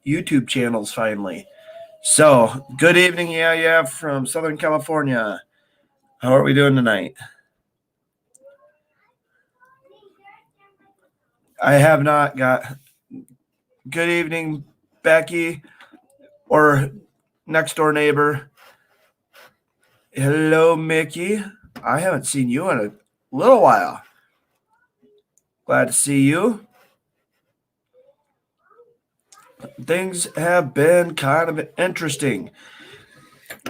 YouTube channels finally. So, good evening, yeah, from Southern California. How are we doing tonight? I have not got good evening, Becky, or next door neighbor. Hello, Mickey. I haven't seen you in a little while. Glad to see you. Things have been kind of interesting.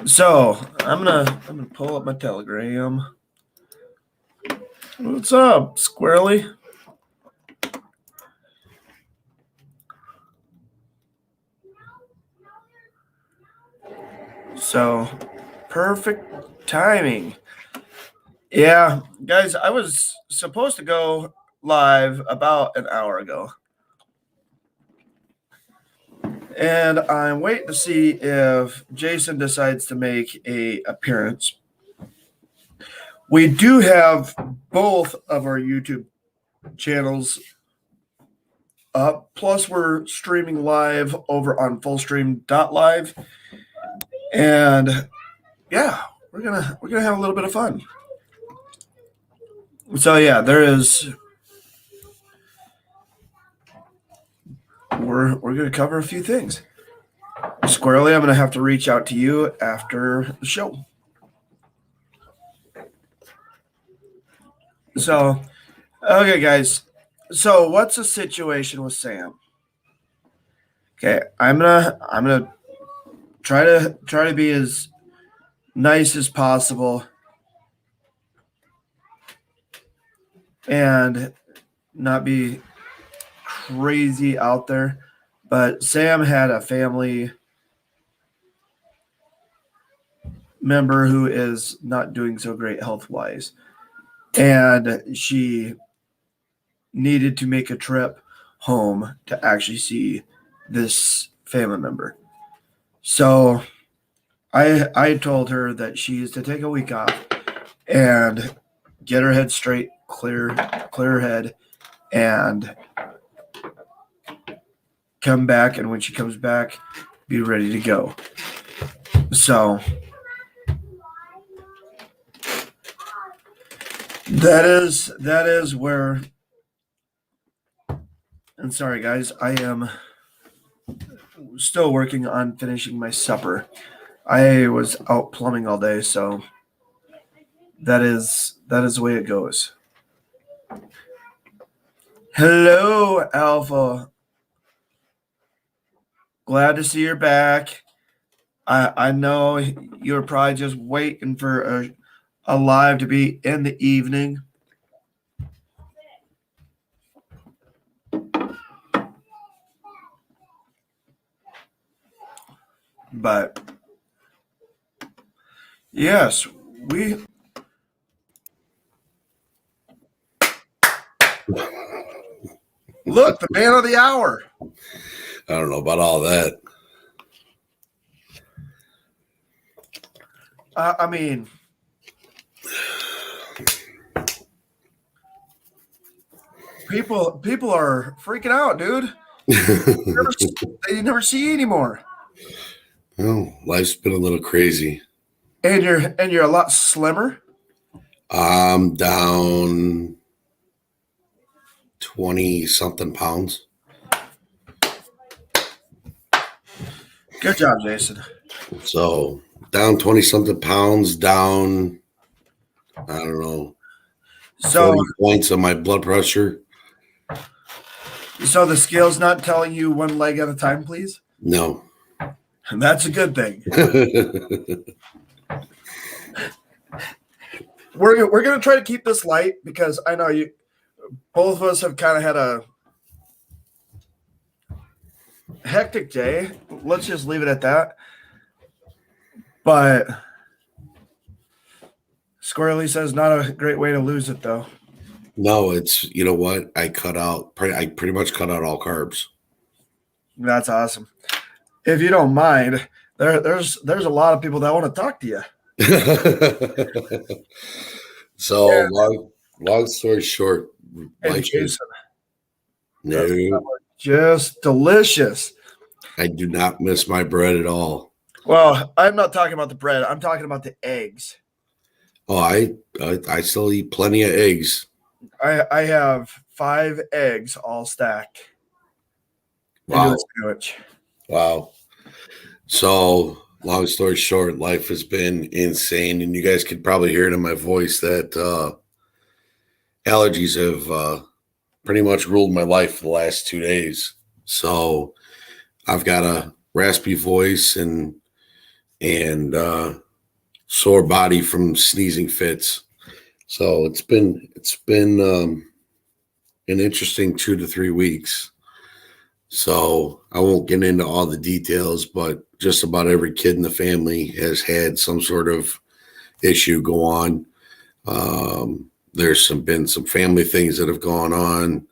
So I'm gonna pull up my Telegram. What's up, Squirrely? So perfect timing. Yeah, guys, I was supposed to go live about an hour ago. And I'm waiting to see if Jason decides to make a appearance. We do have both of our YouTube channels up. Plus, we're streaming live over on fullstream.live. And yeah, we're gonna have a little bit of fun. So yeah, we're gonna cover a few things. Squirrely, I'm gonna have to reach out to you after the show. So, okay, guys. So, what's the situation with Sam? Okay, I'm gonna try to be as nice as possible and not be crazy out there. But Sam had a family member who is not doing so great health-wise, and she needed to make a trip home to actually see this family member. So I told her that she is to take a week off and get her head straight, clear her head, and come back. And when she comes back, be ready to go. So that is where. And sorry, guys, I am still working on finishing my supper. I was out plumbing all day, so that is the way it goes. Hello, Alpha. Glad to see you're back. I know you're probably just waiting for a live to be in the evening. But yes, look, the man of the hour. I don't know about all that. I mean, people are freaking out, dude. They never see you anymore. Well, life's been a little crazy. And you're a lot slimmer. I'm down 20-something pounds. Good job, Jason. So down 20-something pounds, down, I don't know, 40 points on my blood pressure. So the scale's not telling you one leg at a time, please? No. And that's a good thing. We're going to try to keep this light because I know both of us have kind of had a hectic day. Let's just leave it at that. But Squirrely says not a great way to lose it, though. No, it's, you know what? I pretty much cut out all carbs. That's awesome. If you don't mind, there's a lot of people that want to talk to you. So yeah. long story short, and Jason, no, just delicious. I do not miss my bread at all. Well, I'm not talking about the bread. I'm talking about the eggs. Oh, I still eat plenty of eggs. I have 5 eggs all stacked into a Wow. sandwich. Wow. So, long story short, life has been insane, and you guys could probably hear it in my voice that allergies have pretty much ruled my life for the last 2 days. So, I've got a raspy voice and sore body from sneezing fits. So it's been an interesting 2 to 3 weeks. So I won't get into all the details, but just about every kid in the family has had some sort of issue go on. There's been some family things that have gone on.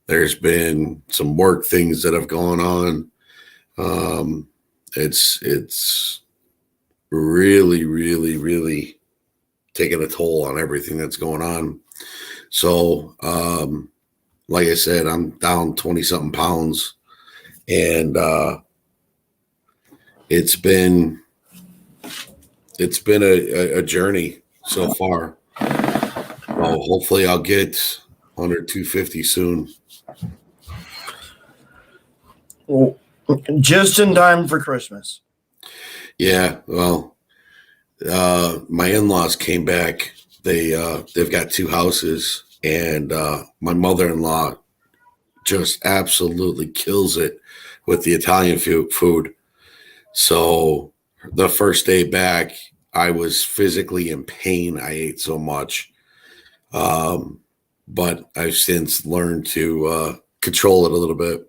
There's been some work things that have gone on. It's really, really, really taking a toll on everything that's going on. So, like I said, I'm down 20 something pounds, and it's been a journey so far. Well, hopefully I'll get under 250 soon. Well, just in time for Christmas. Yeah, well, my in-laws came back. They've got 2 houses, and my mother-in-law just absolutely kills it with the Italian food. So the first day back, I was physically in pain. I ate so much. But I've since learned to control it a little bit.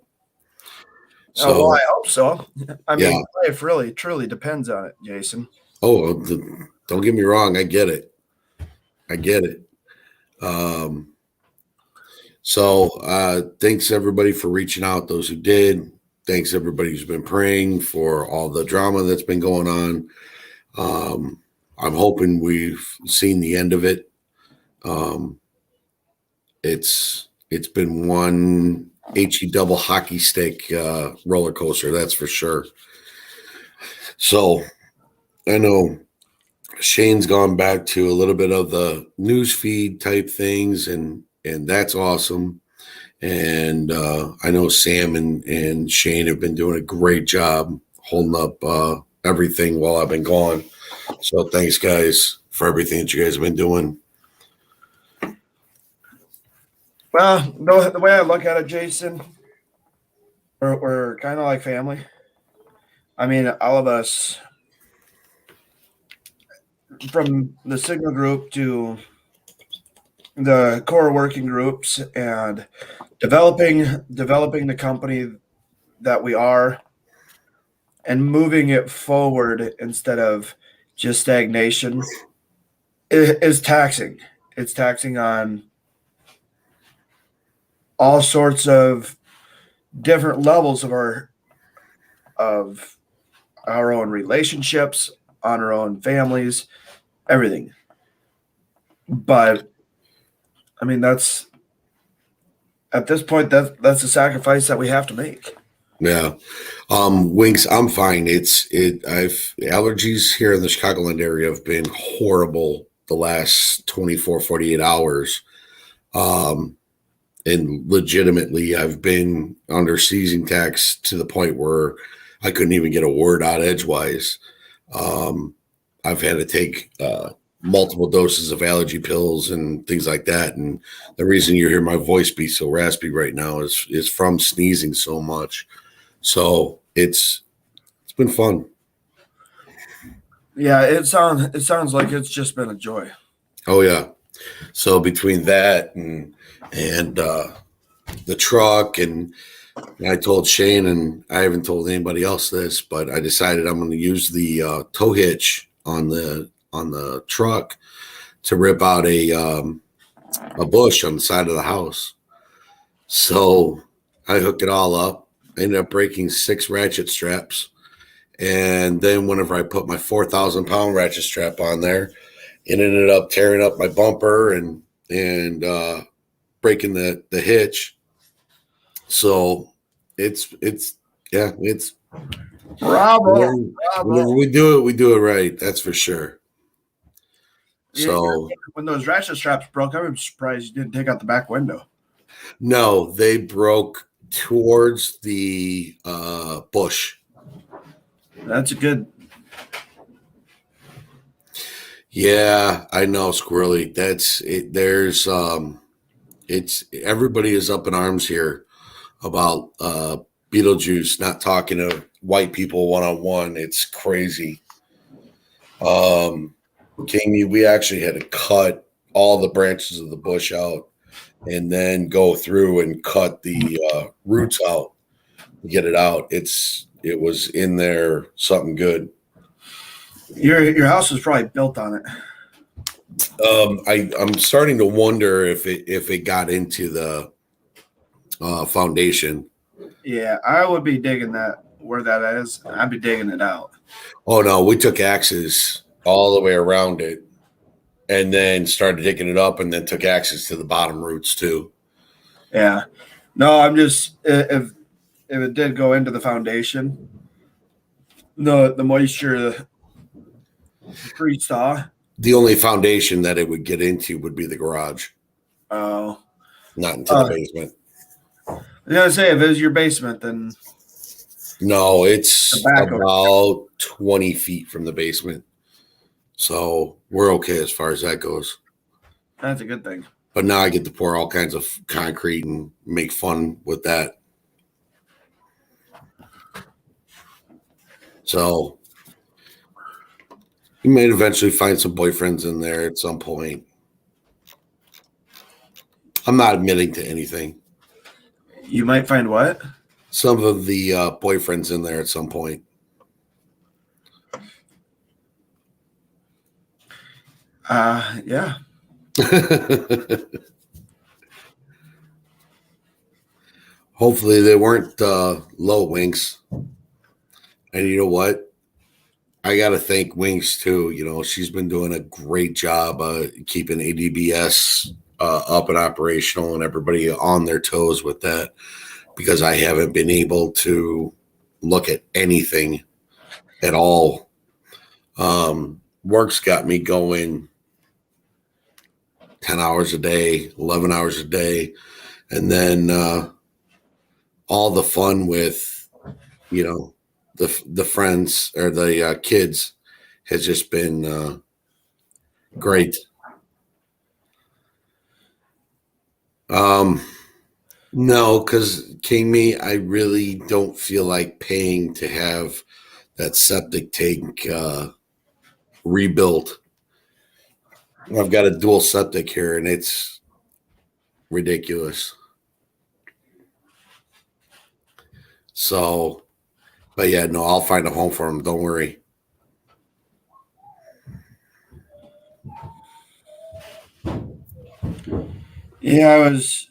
Oh, well, So, I hope so. I yeah. mean, life really, truly depends on it, Jason. Oh, don't get me wrong. I get it. I get it. Um, thanks everybody for reaching out. Those who did. Thanks everybody who's been praying for all the drama that's been going on. I'm hoping we've seen the end of it. It's been one HE double hockey stick roller coaster, that's for sure. So I know Shane's gone back to a little bit of the news feed type things, and that's awesome. And I know Sam and Shane have been doing a great job holding up everything while I've been gone. So thanks, guys, for everything that you guys have been doing. Well, the way I look at it, Jason, we're kind of like family. I mean, all of us, from the Signal group to the core working groups and developing the company that we are and moving it forward instead of just stagnation is taxing. It's taxing on all sorts of different levels of our own relationships, on our own families, everything. But I mean, that's at this point that's a sacrifice that we have to make. Yeah. Winks, I'm fine. I've allergies here in the Chicagoland area have been horrible the last 24, 48 hours. And legitimately I've been under seizing tax to the point where I couldn't even get a word out edgewise. I've had to take multiple doses of allergy pills and things like that. And the reason you hear my voice be so raspy right now is from sneezing so much. So it's been fun. Yeah, it sounds like it's just been a joy. Oh yeah. So between that and the truck, and I told Shane, and I haven't told anybody else this, but I decided I'm going to use the tow hitch on the truck to rip out a bush on the side of the house. So I hooked it all up. I ended up breaking 6 ratchet straps. And then whenever I put my 4,000-pound ratchet strap on there, it ended up tearing up my bumper and breaking the hitch. So it's Bravo. Whenever we do it right. That's for sure. So When those ratchet straps broke, I'm surprised you didn't take out the back window. no, they broke towards the bush. That's a good. Yeah, I know, Squirrely. That's it. There's it's everybody is up in arms here about Beetlejuice not talking to white people one on one. It's crazy. King, we actually had to cut all the branches of the bush out and then go through and cut the roots out to get it out. It was in there something good. Your house was probably built on it. I'm starting to wonder if it got into the foundation. Yeah, I would be digging that where that is. I'd be digging it out. Oh no, we took axes all the way around it, and then started digging it up, and then took axes to the bottom roots too. Yeah, no, I'm just if it did go into the foundation, the moisture pre-thaw. The only foundation that it would get into would be the garage, Oh, not into the basement. I was gonna say if it was your basement, then No, it's Tobacco. about 20 feet from the basement. So we're okay as far as that goes. that's a good thing. But now I get to pour all kinds of concrete and make fun with that. So you might eventually find some boyfriends in there at some point. I'm not admitting to anything. You might find what? Some of the boyfriends in there at some point. Yeah. Hopefully they weren't low, Winks. And you know what? I got to thank Winks too. You know, she's been doing a great job keeping ADBS up and operational and everybody on their toes with that, because I haven't been able to look at anything at all. Work's got me going 10 hours a day, 11 hours a day. And then all the fun with, you know, the friends or the kids has just been great. No, because King Me, I really don't feel like paying to have that septic tank rebuilt. I've got a dual septic here, and it's ridiculous. So, but yeah, no, I'll find a home for him. Don't worry. Yeah, I was.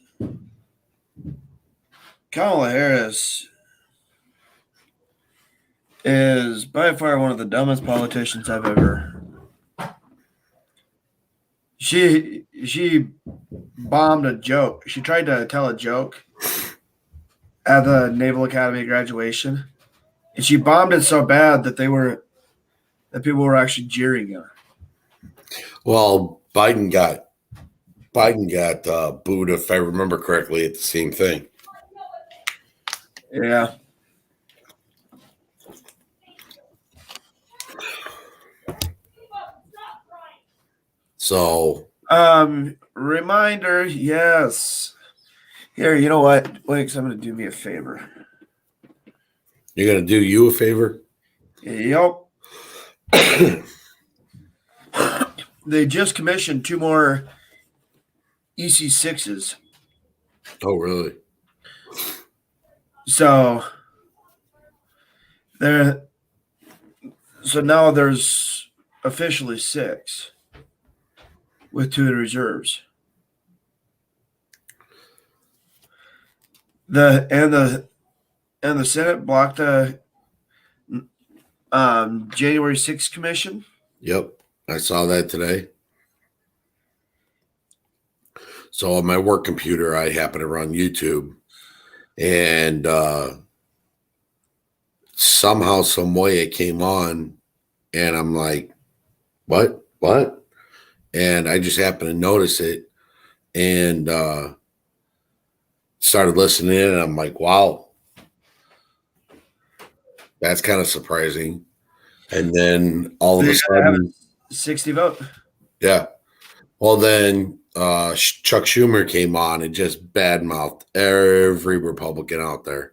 Kamala Harris is by far one of the dumbest politicians I've ever. She bombed a joke. She tried to tell a joke at the Naval Academy graduation, and she bombed it so bad that people were actually jeering her. Well, Biden got booed, if I remember correctly, at the same thing. Yeah. So, reminder, yes. Here, you know what? Wait, I'm going to do me a favor. you're going to do you a favor? Yep. They just commissioned 2 more EC6s. Oh, really? So now there's officially 6 with 2 in reserves. The Senate blocked the January 6th commission. Yep, I saw that today. So on my work computer, I happen to run YouTube, and somehow, some way it came on, and I'm like, what? And I just happened to notice it and started listening in, and I'm like, wow, that's kind of surprising. And then all So of a you gotta have sudden, a 60 vote. yeah. Well, then Chuck Schumer came on and just badmouthed every Republican out there.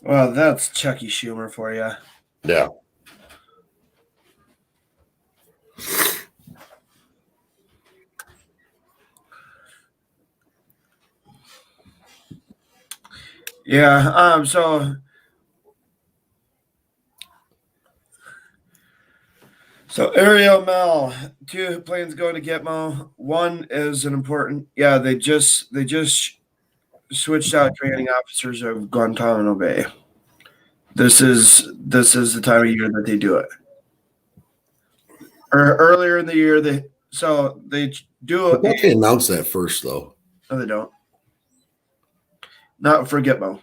Well, that's Chucky Schumer for you. Yeah. Yeah. So Ariel Mel, 2 planes going to Gitmo. 1 is an important. Yeah, they just switched out training officers of Guantanamo Bay. This is the time of year that they do it. Or earlier in the year, they do I thought they announced that first, though. No, they don't. Not for Gitmo.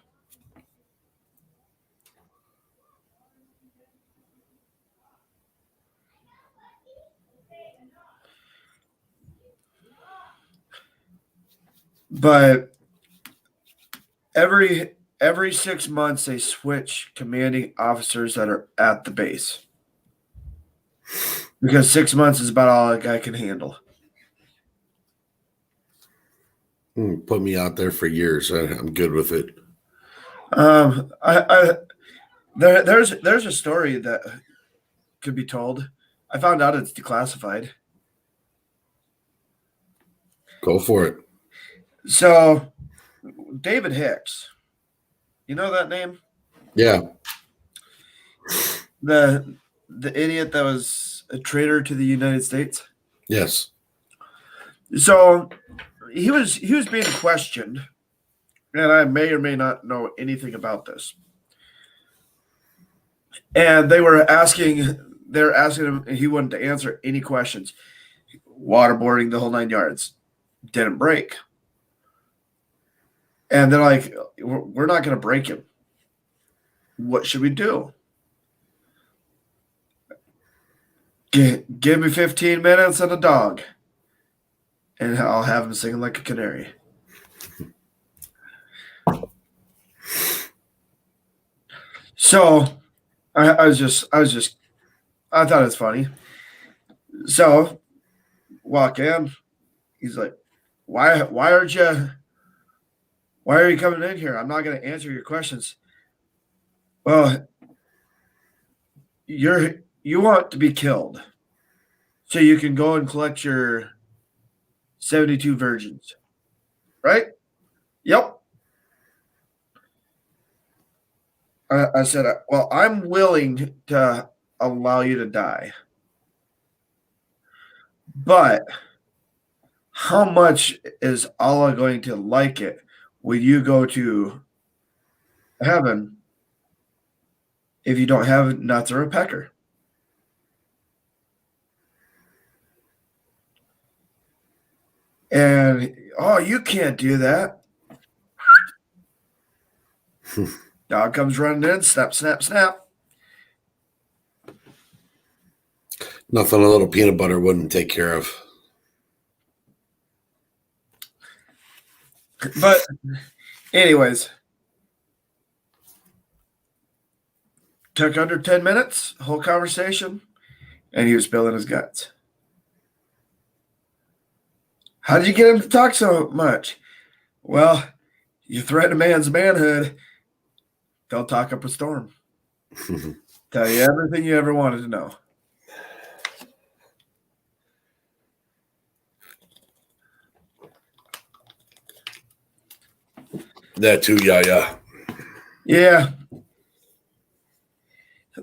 But every 6 months they switch commanding officers that are at the base. Because 6 months is about all a guy can handle. Put me out there for years. I'm good with it. There's a story that could be told. I found out it's declassified. Go for it. So, David Hicks, you know that name? Yeah. The idiot that was a traitor to the United States. Yes. So he was being questioned, and I may or may not know anything about this. And they're asking him, and he wanted to answer any questions. Waterboarding the whole 9 yards. Didn't break. And they're like, we're not going to break him. What should we do? Give me 15 minutes and a dog, and I'll have him singing like a canary. So I thought it was funny. So walk in. He's like, why are you coming in here? I'm not going to answer your questions. Well, you want to be killed so you can go and collect your 72 virgins, right? Yep. I said, well, I'm willing to allow you to die, but how much is Allah going to like it when you go to heaven if you don't have nuts or a pecker? And, oh, you can't do that. Dog comes running in, snap, snap, snap. Nothing a little peanut butter wouldn't take care of. But anyways, took under 10 minutes, whole conversation, and he was spilling his guts. How did you get him to talk so much? Well, you threaten a man's manhood, they'll talk up a storm. Tell you everything you ever wanted to know. That too, yeah. Yeah.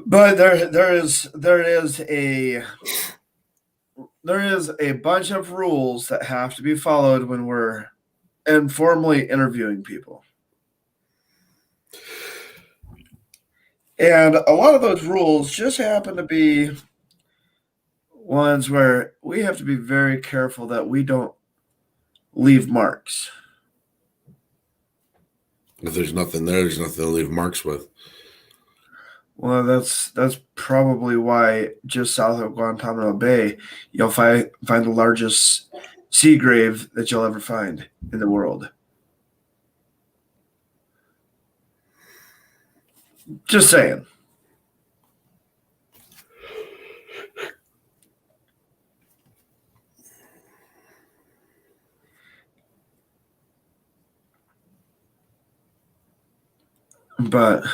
But there is a bunch of rules that have to be followed when we're informally interviewing people. And a lot of those rules just happen to be ones where we have to be very careful that we don't leave marks. If there's nothing there, there's nothing to leave marks with. Well, that's probably why just south of Guantanamo Bay, you'll find the largest sea grave that you'll ever find in the world. Just saying. But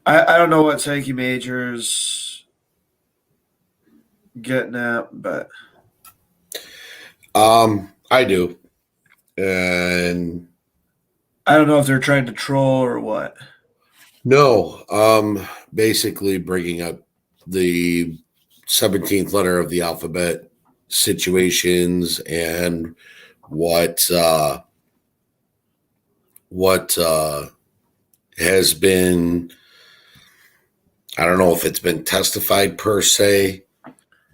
I don't know what Sankey Major's getting at, but I do. And I don't know if they're trying to troll or what. no, basically bringing up the 17th letter of the alphabet situations and what has been, I don't know if it's been testified per se,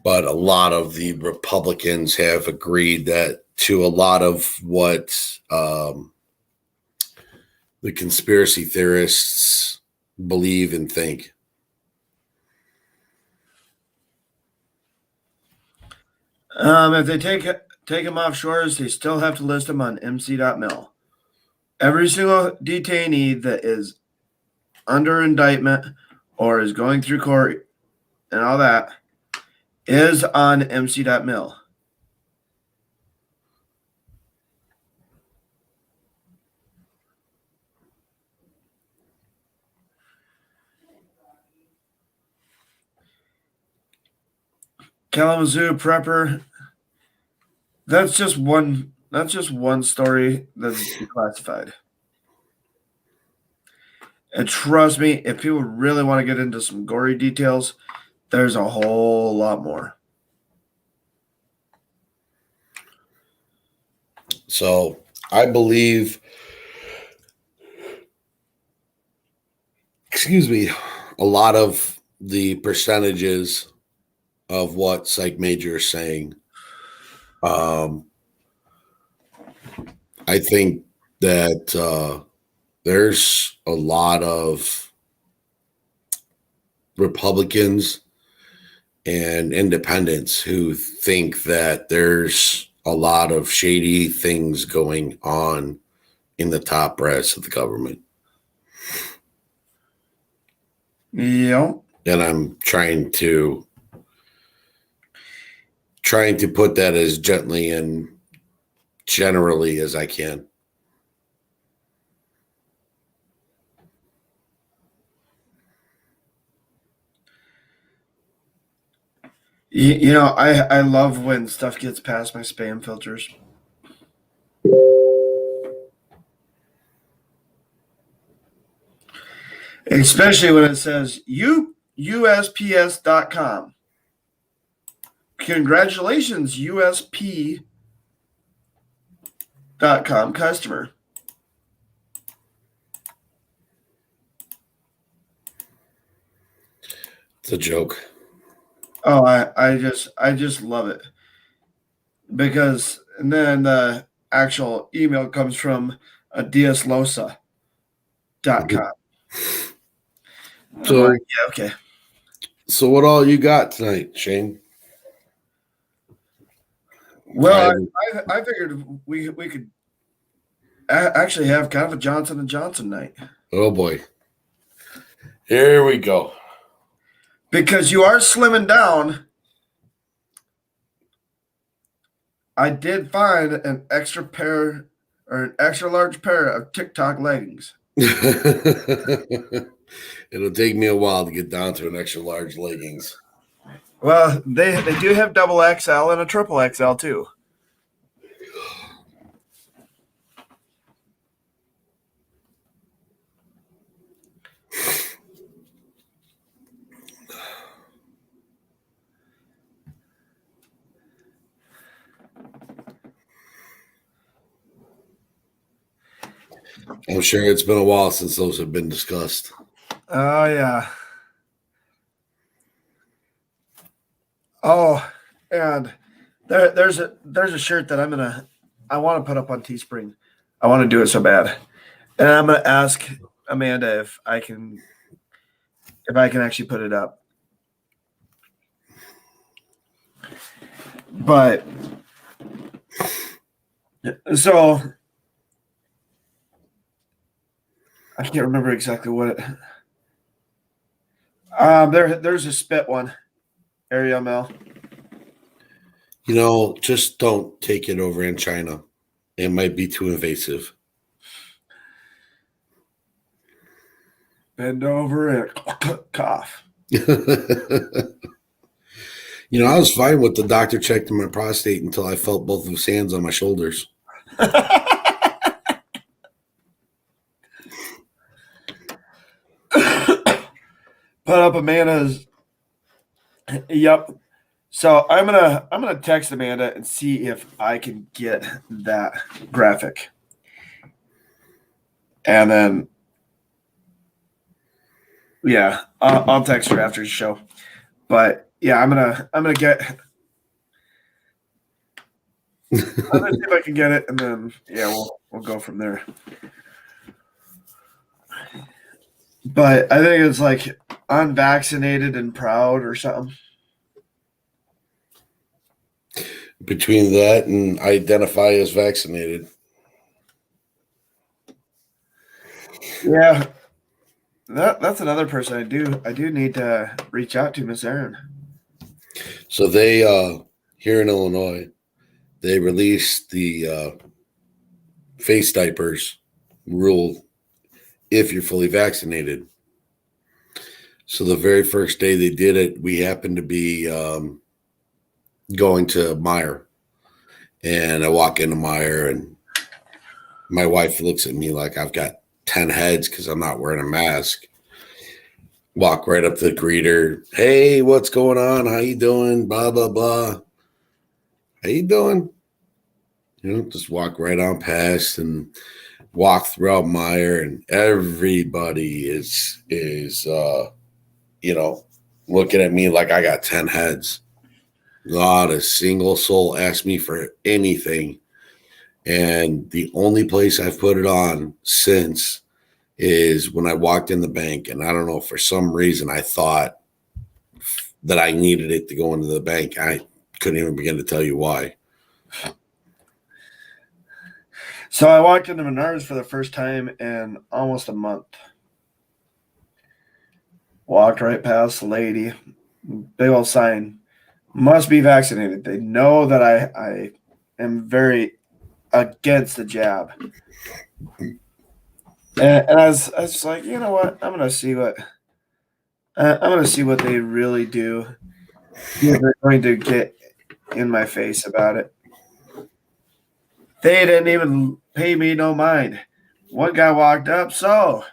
but a lot of the Republicans have agreed that to a lot of what the conspiracy theorists believe and think. If they take them off shores, they still have to list them on MC.mil. Every single detainee that is under indictment or is going through court and all that is on MC.mil. Kalamazoo prepper. That's just one story that's declassified. And trust me, if people really want to get into some gory details, there's a whole lot more. So I believe, a lot of the percentages of what Psych Major is saying, I think that there's a lot of Republicans and independents who think that there's a lot of shady things going on in the top brass of the government. Yep. And I'm trying to put that as gently and generally as I can. You know, I love when stuff gets past my spam filters. Especially when it says USPS.com. Congratulations, USP.com customer. It's a joke. Oh, I just love it. Because and then the actual email comes from diaslosa.com. So like, yeah, okay. So what all you got tonight, Shane? Well, I figured we could actually have kind of a Johnson & Johnson night. Oh boy. Here we go. Because you are slimming down. I did find an extra large pair of TikTok leggings. It'll take me a while to get down to an extra large leggings. Well, they do have double XL and a triple XL too. I'm sure it's been a while since those have been discussed. Oh yeah. Oh, and there's a shirt that I'm gonna I want to put up on Teespring. I want to do it so bad, and I'm gonna ask Amanda if I can actually put it up. But so I can't remember exactly what it. There's a spit one, Ariel Mel. Just don't take it over in China. It might be too invasive. Bend over and cough. I was fine with the doctor checking my prostate until I felt both of his hands on my shoulders. Put up Amanda's. Yep. So I'm gonna text Amanda and see if I can get that graphic, and then yeah, I'll text her after the show. But yeah, I'm gonna get. I'm gonna see if I can get it, and then yeah, we'll go from there. But I think it's like unvaccinated and proud or something. Between that and identify as vaccinated. Yeah, that's another person I do need to reach out to, Miss Erin. So they here in Illinois, they released the face diapers rule if you're fully vaccinated. So the very first day they did it, we happened to be going to Meijer, and I walk into Meijer, and my wife looks at me like I've got 10 heads because I'm not wearing a mask. Walk right up to the greeter. Hey, what's going on? How you doing? Blah, blah, blah. How you doing? Just walk right on past and walk throughout Meijer, and everybody is looking at me like I got 10 heads. Not a single soul asked me for anything. And the only place I've put it on since is when I walked in the bank. And I don't know, for some reason, I thought that I needed it to go into the bank. I couldn't even begin to tell you why. So I walked into Menards for the first time in almost a month. Walked right past the lady. Big old sign. Must be vaccinated. They know that I am very against the jab. And I was just like, you know what? I'm gonna see what they really do. They're going to get in my face about it. They didn't even pay me no mind. One guy walked up, so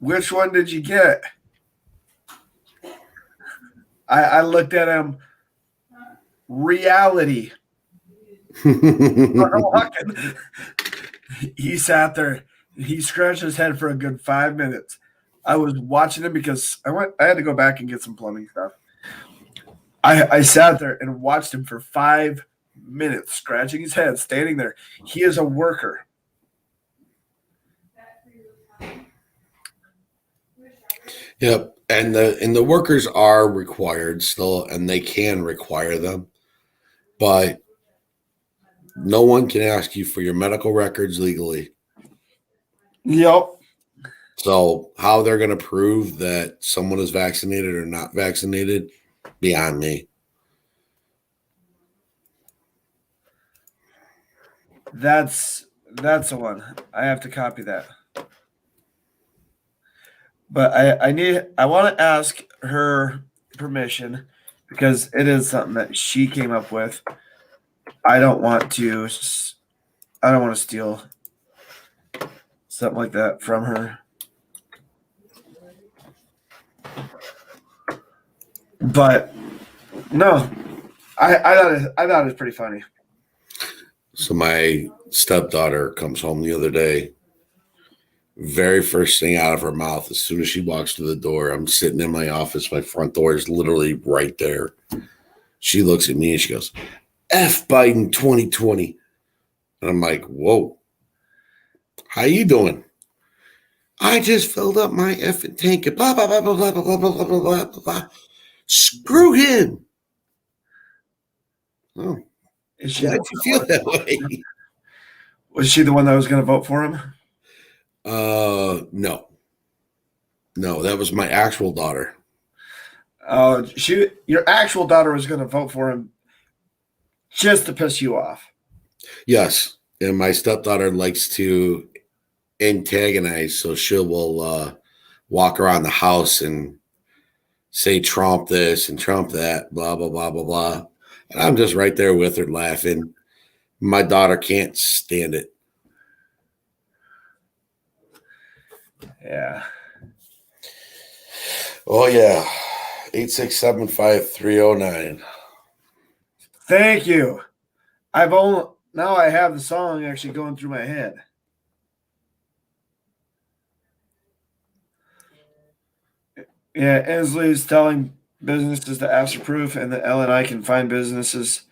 which one did you get? I looked at him. Reality. He sat there. He scratched his head for a good 5 minutes. I was watching him because I had to go back and get some plumbing stuff. I sat there and watched him for 5 minutes, scratching his head, standing there. He is a worker. Yep. And the workers are required still, and they can require them, but no one can ask you for your medical records legally. Yep. So how they're going to prove that someone is vaccinated or not vaccinated, beyond me. That's the one. I have to copy that. But I want to ask her permission because it is something that she came up with. I don't want to steal something like that from her. But no, I thought it was pretty funny. So my stepdaughter comes home the other day. Very first thing out of her mouth, as soon as she walks through the door, I'm sitting in my office. My front door is literally right there. She looks at me and she goes, F Biden 2020. And I'm like, whoa, how you doing? I just filled up my effing tank and blah, blah, blah, blah, blah, blah, blah, blah, blah, blah, blah, blah. Screw him. Oh, Is she glad you feel that way. was she the one that was going to vote for him? No. No, that was my actual daughter. Your actual daughter was going to vote for him just to piss you off. Yes. And my stepdaughter likes to antagonize, so she will walk around the house and say Trump this and Trump that, blah, blah, blah, blah, blah. And I'm just right there with her laughing. My daughter can't stand it. Yeah. Oh, yeah. 8675309. Thank you. Now I have the song actually going through my head. Yeah, Inslee is telling businesses to ask for proof, and the LNI can fine businesses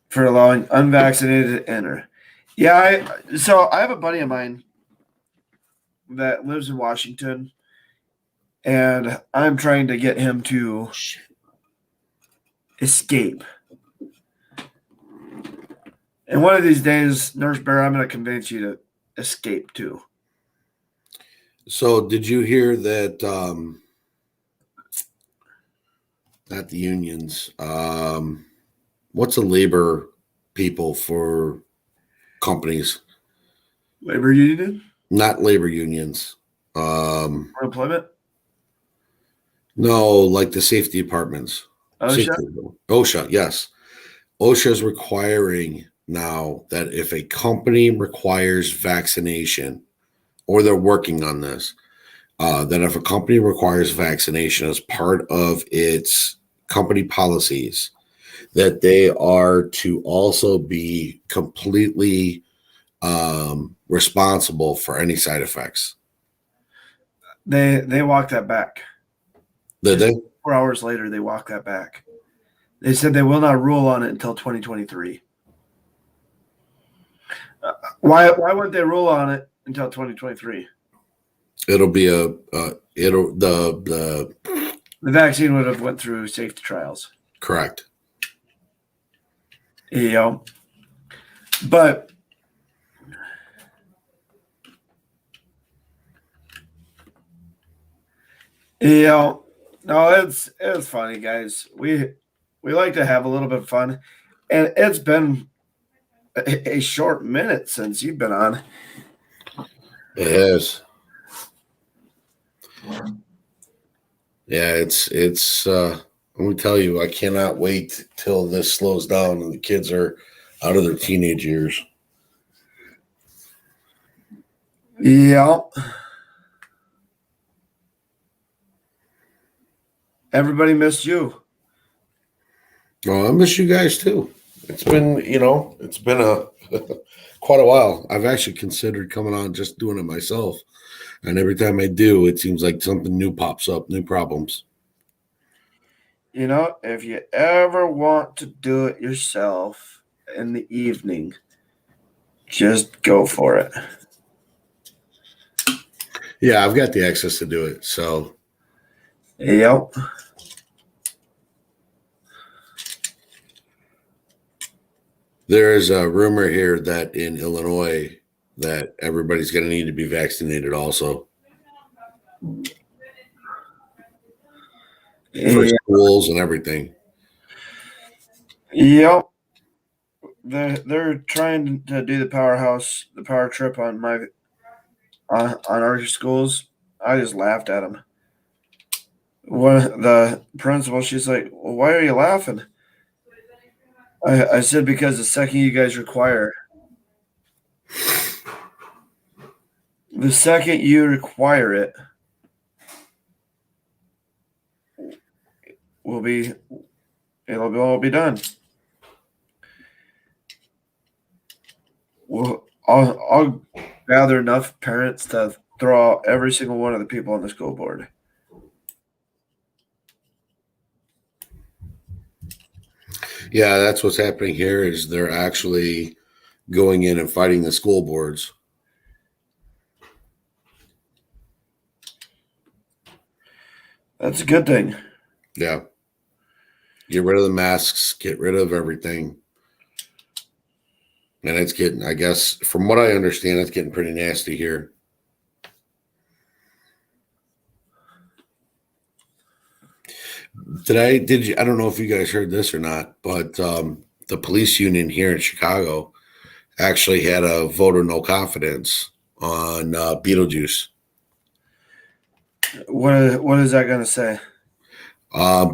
for allowing unvaccinated to enter. Yeah, so I have a buddy of mine that lives in Washington, and I'm trying to get him to escape. And one of these days, Nurse Bear, I'm going to convince you to escape too. So did you hear that not the unions, what's the labor people for companies? Labor union? Not labor unions. Unemployment? No, like the safety departments. OSHA? OSHA, yes. OSHA is requiring now that if a company requires vaccination, or they're working on this, that if a company requires vaccination as part of its company policies, that they are to also be completely responsible for any side effects. They walked that back. Did they? 4 hours later, they walked that back. They said they will not rule on it until 2023. Why wouldn't they rule on it until 2023? It'll be the vaccine would have went through safety trials. Correct. But no, it's funny, guys. We like to have a little bit of fun, and it's been a short minute since you've been on. It is. Yeah, it's let me tell you, I cannot wait till this slows down and the kids are out of their teenage years. Yeah. Everybody missed you. Oh, I miss you guys too. It's been, it's been a quite a while. I've actually considered coming on just doing it myself. And every time I do, it seems like something new pops up, new problems. If you ever want to do it yourself in the evening, just go for it. Yeah, I've got the access to do it. So, yep. There is a rumor here that in Illinois that everybody's going to need to be vaccinated also. For schools and everything. Yep. They're trying to do the power trip on our schools. I just laughed at them. The principal, she's like, well, why are you laughing? I said, because the second you guys require it, it'll all be done. Well, I'll gather enough parents to throw out every single one of the people on the school board. Yeah, that's what's happening here is they're actually going in and fighting the school boards. That's a good thing. Yeah. Get rid of the masks, get rid of everything. And it's getting, I guess, from what I understand, it's getting pretty nasty here. I don't know if you guys heard this or not, but the police union here in Chicago actually had a vote of no confidence on Beetlejuice. What is that going to say?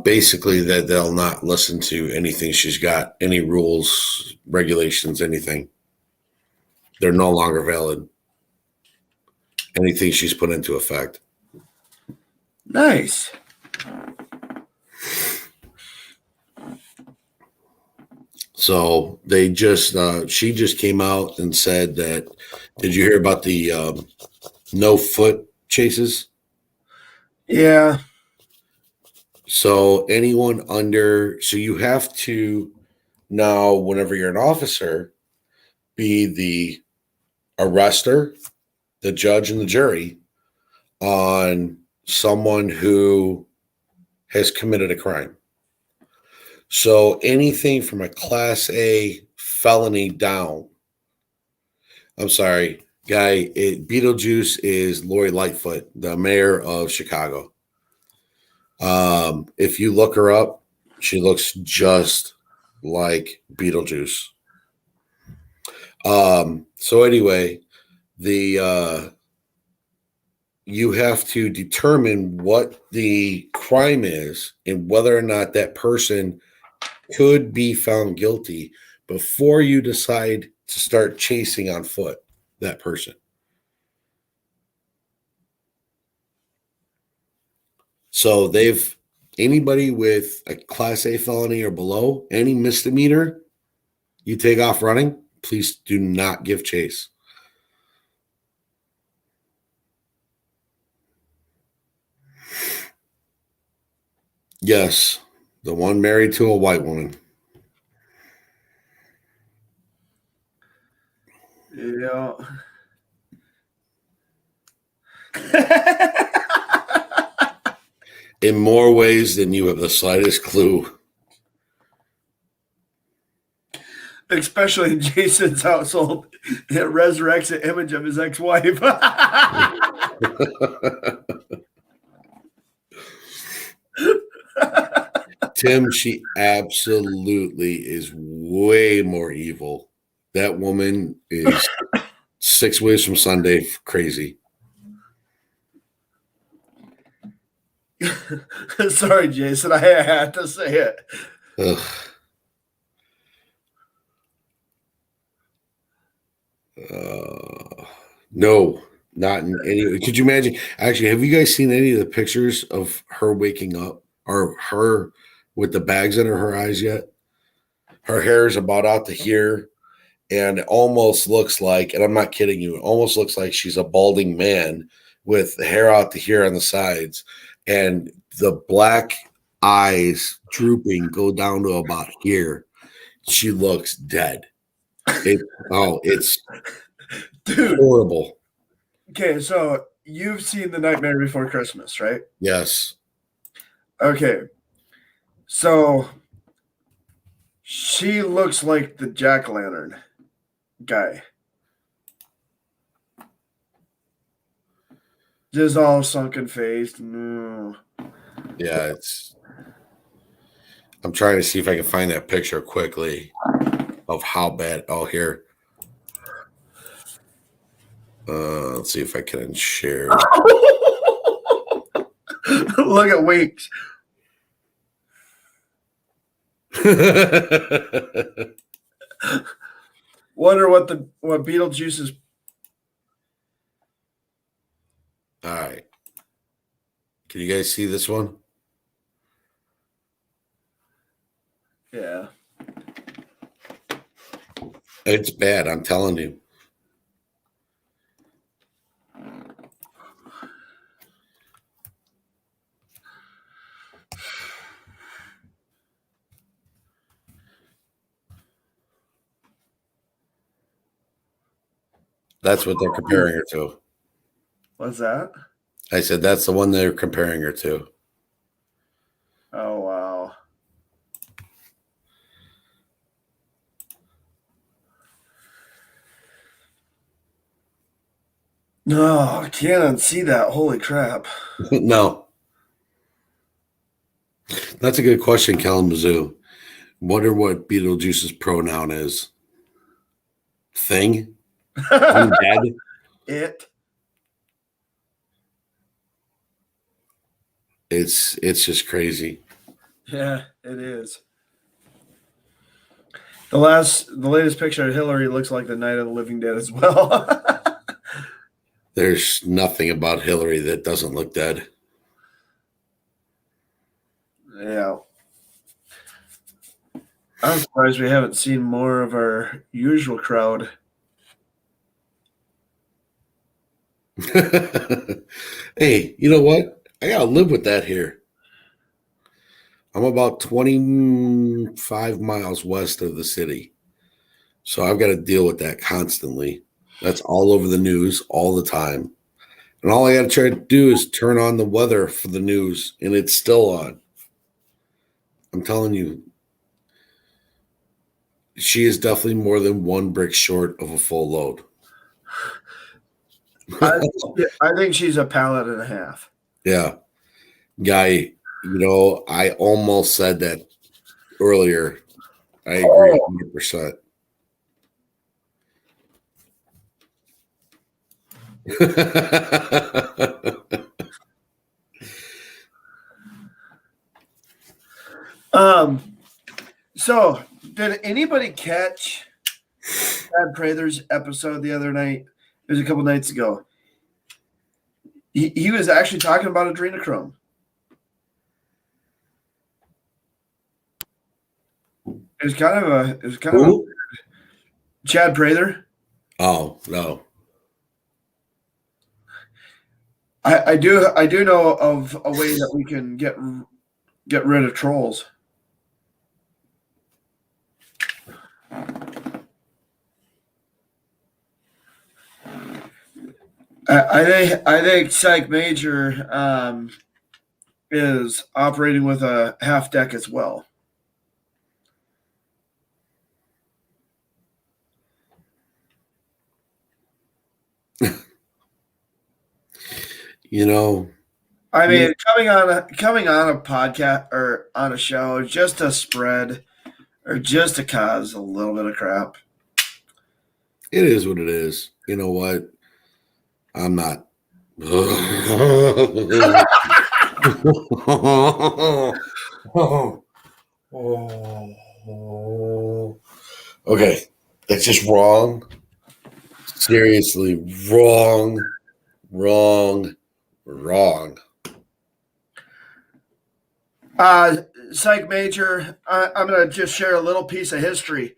Basically, that they'll not listen to anything she's got, any rules, regulations, anything. They're no longer valid. Anything she's put into effect. Nice. So they just, she just came out and said that. Did you hear about the no foot chases? Yeah. So anyone under, so you have to now, whenever you're an officer, be the arrestor, the judge, and the jury on someone who has committed a crime. So anything from a class A felony down. I'm sorry, guy. Beetlejuice is Lori Lightfoot, the mayor of Chicago. If you look her up, she looks just like Beetlejuice. So anyway, the you have to determine what the crime is and whether or not that person could be found guilty before you decide to start chasing on foot that person. So anybody with a class A felony or below, any misdemeanor, you take off running, please do not give chase. Yes, the one married to a white woman. Yeah. In more ways than you have the slightest clue. Especially in Jason's household, it resurrects the image of his ex-wife. Tim, she absolutely is way more evil. That woman is 6 ways from Sunday crazy. Sorry, Jason, I had to say it. Ugh. No, not in any. Could you imagine? Actually, have you guys seen any of the pictures of her waking up or her with the bags under her eyes yet? Her hair is about out to here, and it almost looks like, and I'm not kidding you, it almost looks like she's a balding man with the hair out to here on the sides, and the black eyes drooping go down to about here. She looks dead. It's Dude. horrible. Okay, so you've seen The Nightmare Before Christmas, right? Yes. Okay. So she looks like the jack-o'-lantern guy. Just all sunken faced. No. Yeah, I'm trying to see if I can find that picture quickly of how bad. Oh, here. Let's see if I can share. Look at Winks. Wonder what Beetlejuice is. All right. Can you guys see this one? Yeah. It's bad, I'm telling you. That's what they're comparing her to. What's that? I said that's the one they're comparing her to. Oh, wow. No, I can't unsee that. Holy crap. No. That's a good question, Kalamazoo. Wonder what Beetlejuice's pronoun is. Thing? Undead? It. It's just crazy. Yeah, it is. The latest picture of Hillary looks like the Night of the Living Dead as well. There's nothing about Hillary that doesn't look dead. Yeah. I'm surprised we haven't seen more of our usual crowd. Hey, you know what? I gotta live with that here. I'm about 25 miles west of the city. So I've got to deal with that constantly. That's all over the news all the time. And all I got to try to do is turn on the weather for the news, and it's still on. I'm telling you, she is definitely more than one brick short of a full load. I think she's a pallet and a half. Yeah. Guy, I almost said that earlier. I agree 100%. So did anybody catch Chad Prather's episode the other night? It was a couple nights ago. He was actually talking about adrenochrome. It was kind of a Chad Prather. Oh, no. I do know of a way that we can get rid of trolls. I think Psych Major is operating with a half deck as well. I mean, coming on a podcast or on a show just to spread or just to cause a little bit of crap. It is what it is. You know what? I'm not. Okay, that's just wrong. Seriously, wrong. Psych Major, I'm going to just share a little piece of history.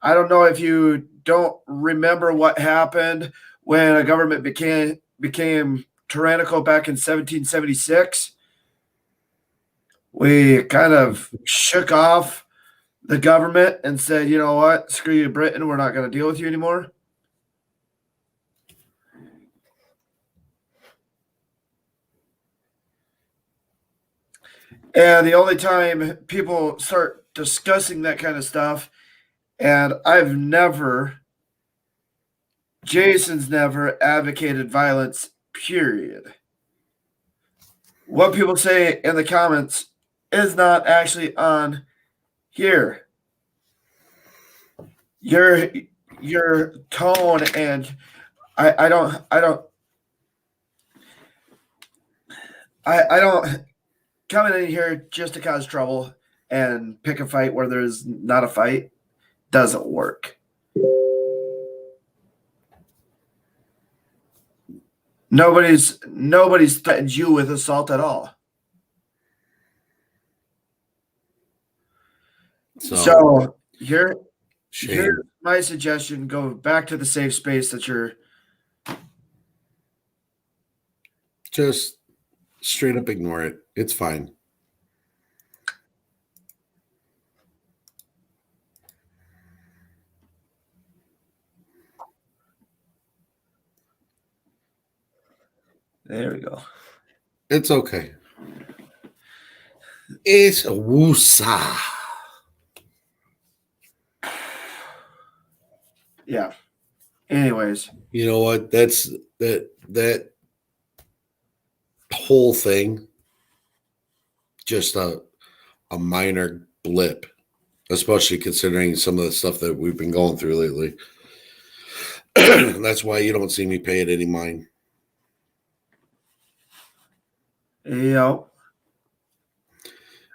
I don't know if you don't remember what happened when a government became tyrannical back in 1776. We kind of shook off the government and said, you know what, screw you, Britain, we're not going to deal with you anymore. And the only time people start discussing that kind of stuff, and Jason's never advocated violence, period. What people say in the comments is not actually on here. Your tone and I don't coming in here just to cause trouble and pick a fight where there's not a fight doesn't work. Nobody's threatened you with assault at all. So here's my suggestion: go back to the safe space that you're. Just straight up ignore it. It's fine. There we go. It's okay. It's woosah. Yeah. Anyways. You know what? That's that whole thing. Just a minor blip, especially considering some of the stuff that we've been going through lately. That's why you don't see me pay it any mind. Yep.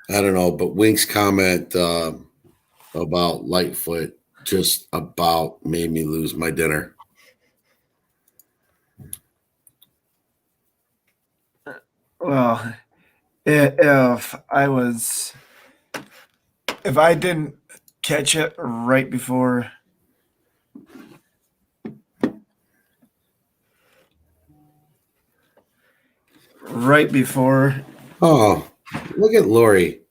I don't know, but Wink's comment about Lightfoot just about made me lose my dinner. Well, if I didn't catch it right before Oh, look at Lori.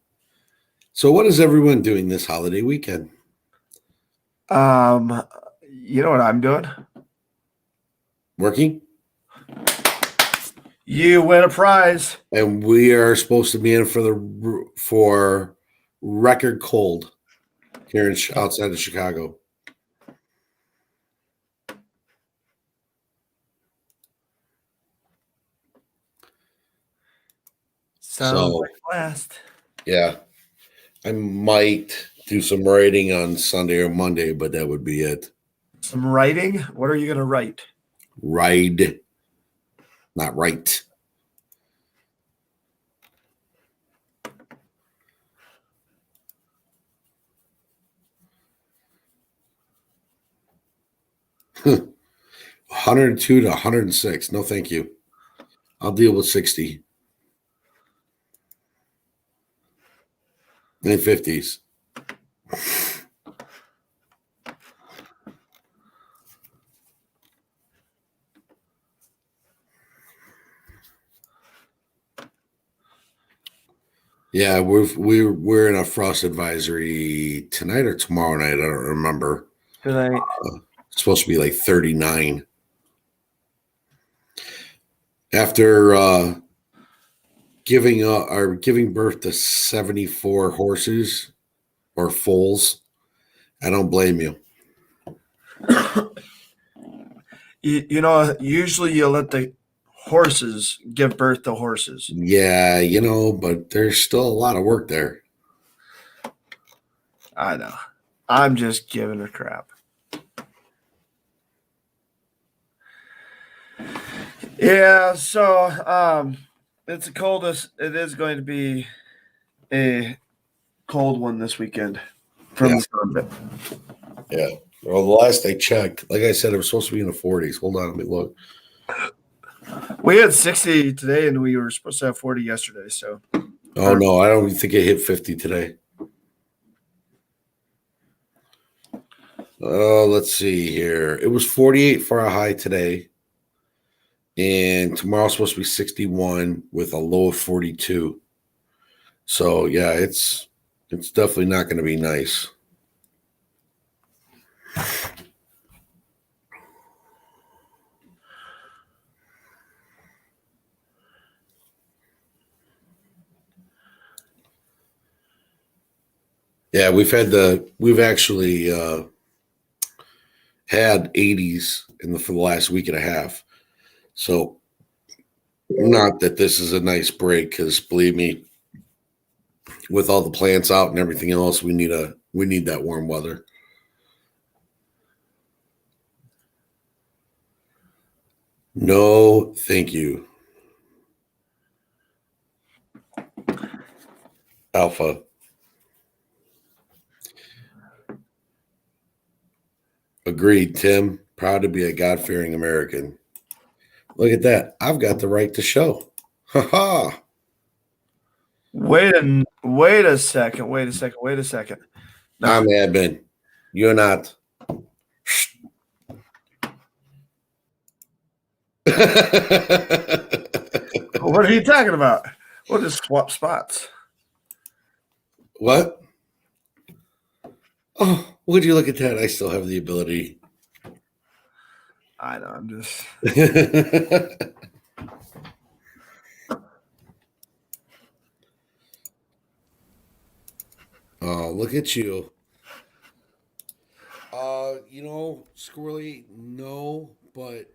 So what is everyone doing this holiday weekend? you know what I'm doing? Working? You win a prize. And we are supposed to be in for record cold here in outside of Chicago. Sounds like last. Yeah. I might do some writing on Sunday or Monday, but that would be it. Some writing? What are you going to write? Ride. Not right. Huh. 102 to 106. No, thank you. I'll deal with 60. And 50s. Yeah, we're in a frost advisory tonight or tomorrow night. I don't remember. Tonight. It's supposed to be like 39. After giving birth to 74 horses or foals, I don't blame you. You know, usually you let the horses give birth to horses. Yeah, but there's still a lot of work there. I know. I'm just giving a crap. Yeah, so it's the coldest. It is going to be a cold one this weekend from the sound of it. Yeah. Well, the last I checked, like I said, it was supposed to be in the 40s. Hold on, let me look. We had 60 today, and we were supposed to have 40 yesterday. So. Oh no, I don't even think it hit 50 today. Let's see here. It was 48 for a high today. And tomorrow's supposed to be 61 with a low of 42. So yeah, it's definitely not going to be nice. Yeah, we've actually had 80s for the last week and a half. So not that this is a nice break, because believe me, with all the plants out and everything else, we need that warm weather. No, thank you. Alpha. Agreed, Tim. Proud to be a God-fearing American. Look at that. I've got the right to show. Ha ha. Wait a second. No. I'm admin. You're not. What are you talking about? We'll just swap spots. What? Oh, would you look at that? I still have the ability. I know. I'm just. Oh, look at you. Squirrely, no, but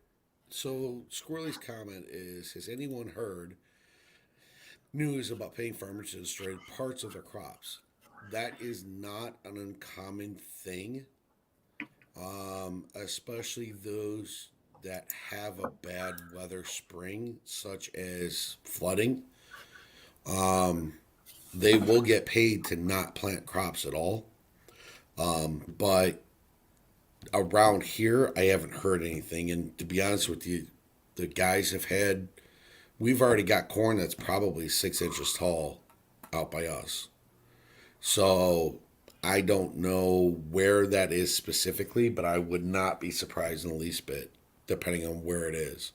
so Squirrely's comment is: has anyone heard news about paying farmers to destroy parts of their crops? That is not an uncommon thing, especially those that have a bad weather spring, such as flooding. Um, they will get paid to not plant crops at all. But around here, I haven't heard anything. And to be honest with you, the guys have had, we've already got corn that's probably 6 inches tall out by us. So I don't know where that is specifically, but I would not be surprised in the least bit, depending on where it is.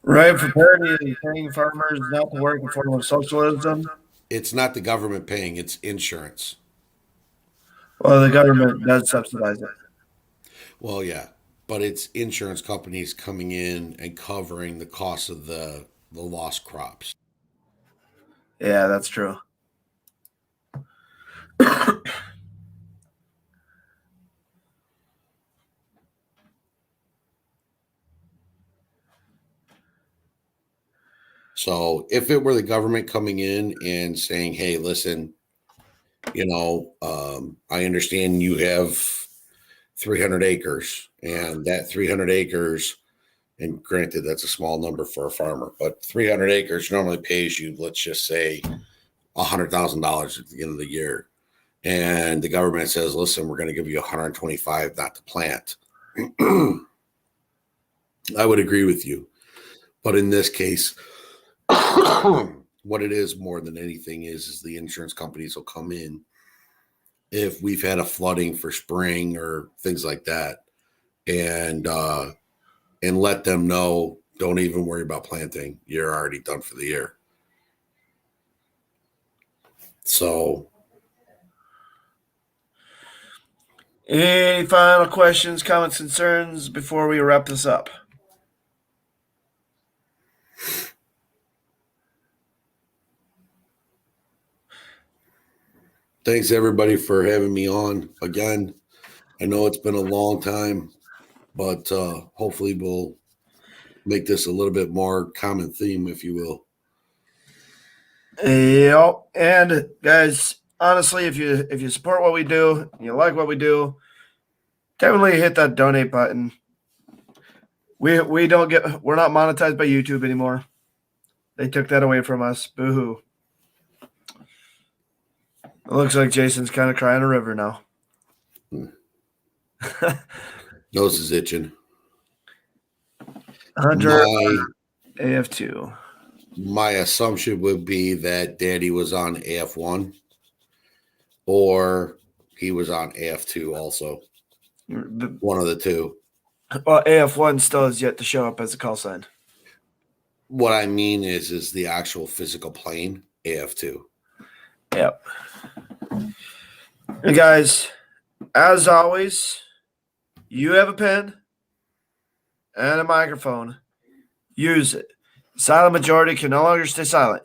Right for parity, paying farmers not to work in form of socialism. It's not the government paying, it's insurance. Well, the government does subsidize it. Well, yeah, but it's insurance companies coming in and covering the cost of the lost crops. Yeah, that's true. So if it were the government coming in and saying, "Hey, listen, I understand you have 300 acres, and that 300 acres, and granted, that's a small number for a farmer, but 300 acres normally pays you, let's just say, $100,000 at the end of the year." And the government says, "Listen, we're going to give you 125 not to plant." I would agree with you. But in this case, what it is more than anything is the insurance companies will come in if we've had a flooding for spring or things like that, and let them know, don't even worry about planting. You're already done for the year. So, any final questions, comments, concerns before we wrap this up? thanks everybody for having me on again. I know it's been a long time, but hopefully we'll make this a little bit more common theme, if you will. Yep. And guys, honestly, if you support what we do, you like what we do, definitely hit that donate button. We're not monetized by YouTube anymore. They took that away from us. Boo-hoo. It looks like Jason's kind of crying a river now. Nose is itching. Hunter AF2. My assumption would be that Daddy was on AF1 or he was on AF2 also. One of the two. Well, AF1 still has yet to show up as a call sign. What I mean is the actual physical plane, AF2. Yep. And guys, as always, you have a pen and a microphone. Use it. The silent majority can no longer stay silent.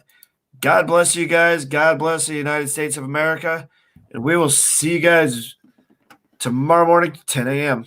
God bless you guys. God bless the United States of America. And we will see you guys tomorrow morning, 10 a.m.